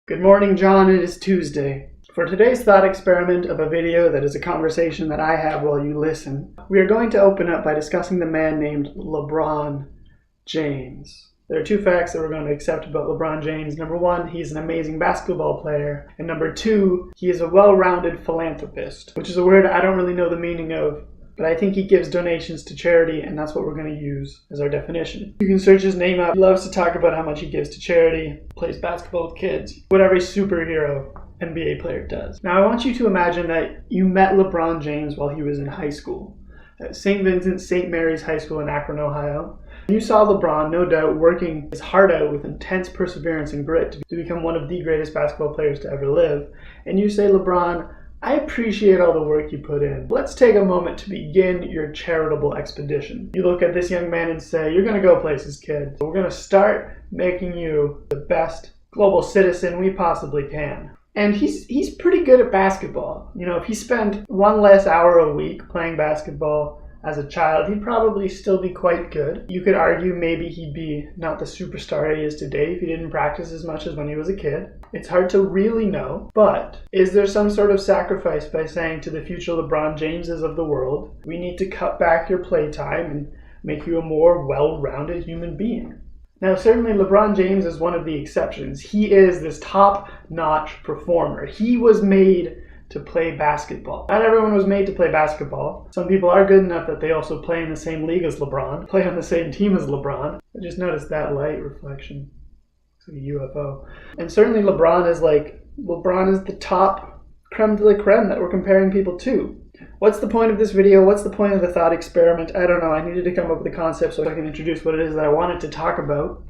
Good morning, John. It is Tuesday. For today's thought experiment of a video that is a conversation that I have while you listen, we are going to open up by discussing the man named LeBron James. There are two facts that we're going to accept about LeBron James. Number one, he's an amazing basketball player. And number two, he is a well-rounded philanthropist, which is a word I don't really know the meaning of, but I think he gives donations to charity, and that's what we're going to use as our definition. You can search his name up. He loves to talk about how much he gives to charity, plays basketball with kids, what every superhero NBA player does. Now I want you to imagine that you met LeBron James while he was in high school at St. Vincent St. Mary's High School in Akron, Ohio. You saw LeBron, no doubt, working his heart out with intense perseverance and grit to become one of the greatest basketball players to ever live. And you say, LeBron, I appreciate all the work you put in. Let's take a moment to begin your charitable expedition. You look at this young man and say, you're going to go places, kid. We're going to start making you the best global citizen we possibly can. And he's pretty good at basketball. You know, if he spent one less hour a week playing basketball as a child, he'd probably still be quite good. You could argue maybe he'd be not the superstar he is today if he didn't practice as much as when he was a kid. It's hard to really know, but is there some sort of sacrifice by saying to the future LeBron Jameses of the world, we need to cut back your playtime and make you a more well-rounded human being? Now, certainly LeBron James is one of the exceptions. He is this top-notch performer. He was made to play basketball. Not everyone was made to play basketball. Some people are good enough that they also play in the same league as LeBron, play on the same team as LeBron. I just noticed that light reflection. It's like a UFO. And certainly LeBron is the top creme de la creme that we're comparing people to. What's the point of this video? What's the point of the thought experiment? I don't know. I needed to come up with a concept so I can introduce what it is that I wanted to talk about,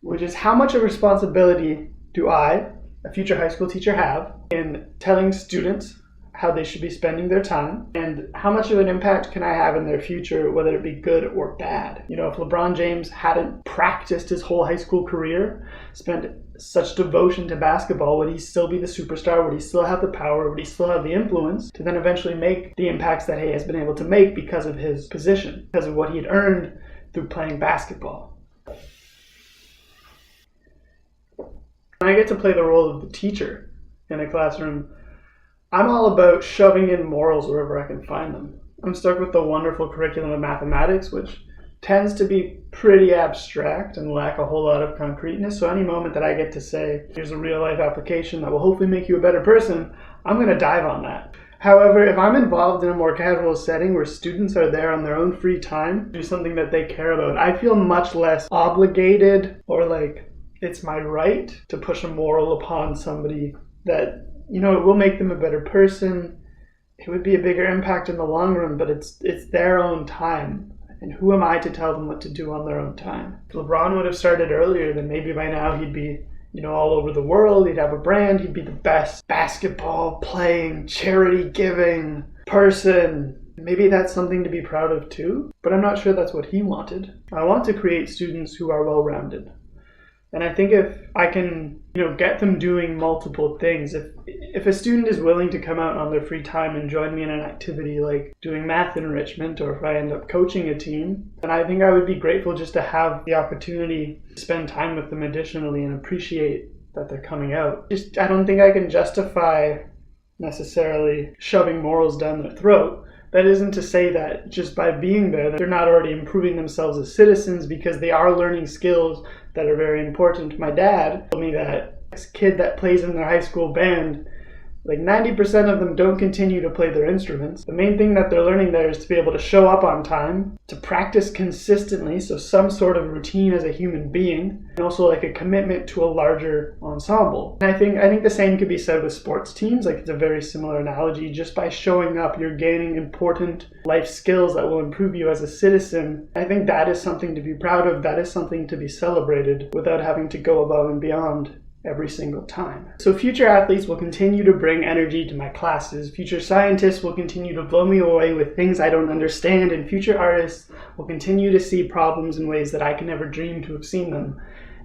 which is how much of responsibility do I, a future high school teacher, have in telling students how they should be spending their time, and how much of an impact can I have in their future, whether it be good or bad. You know, if LeBron James hadn't practiced his whole high school career, spent such devotion to basketball, would he still be the superstar? Would he still have the power? Would he still have the influence to then eventually make the impacts that he has been able to make because of his position, because of what he had earned through playing basketball? When I get to play the role of the teacher in a classroom, I'm all about shoving in morals wherever I can find them. I'm stuck with the wonderful curriculum of mathematics, which tends to be pretty abstract and lack a whole lot of concreteness. So any moment that I get to say, here's a real life application that will hopefully make you a better person, I'm going to dive on that. However, if I'm involved in a more casual setting where students are there on their own free time, do something that they care about, I feel much less obligated or like it's my right to push a moral upon somebody that, you know, it will make them a better person. It would be a bigger impact in the long run, but it's their own time. And who am I to tell them what to do on their own time? If LeBron would have started earlier, then maybe by now he'd be, you know, all over the world. He'd have a brand. He'd be the best basketball playing, charity giving person. Maybe that's something to be proud of too, but I'm not sure that's what he wanted. I want to create students who are well-rounded. And I think if I can, you know, get them doing multiple things, if a student is willing to come out on their free time and join me in an activity like doing math enrichment, or if I end up coaching a team, then I think I would be grateful just to have the opportunity to spend time with them additionally and appreciate that they're coming out. I don't think I can justify necessarily shoving morals down their throat. That isn't to say that just by being there, they're not already improving themselves as citizens, because they are learning skills that are very important. My dad told me that this kid that plays in their high school band, like 90% of them don't continue to play their instruments. The main thing that they're learning there is to be able to show up on time, to practice consistently, so some sort of routine as a human being, and also like a commitment to a larger ensemble. And I think the same could be said with sports teams. Like, it's a very similar analogy. Just by showing up, you're gaining important life skills that will improve you as a citizen. I think that is something to be proud of. That is something to be celebrated without having to go above and beyond every single time. So future athletes will continue to bring energy to my classes. Future scientists will continue to blow me away with things I don't understand, and future artists will continue to see problems in ways that I can never dream to have seen them.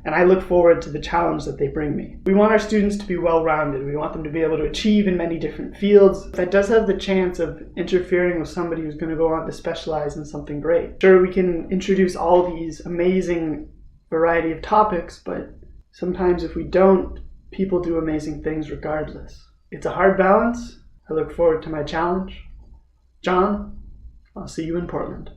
And I look forward to the challenge that they bring me. We want our students to be well-rounded. We want them to be able to achieve in many different fields. That does have the chance of interfering with somebody who's going to go on to specialize in something great. Sure, we can introduce all these amazing variety of topics, but sometimes if we don't, people do amazing things regardless. It's a hard balance. I look forward to my challenge. John, I'll see you in Portland.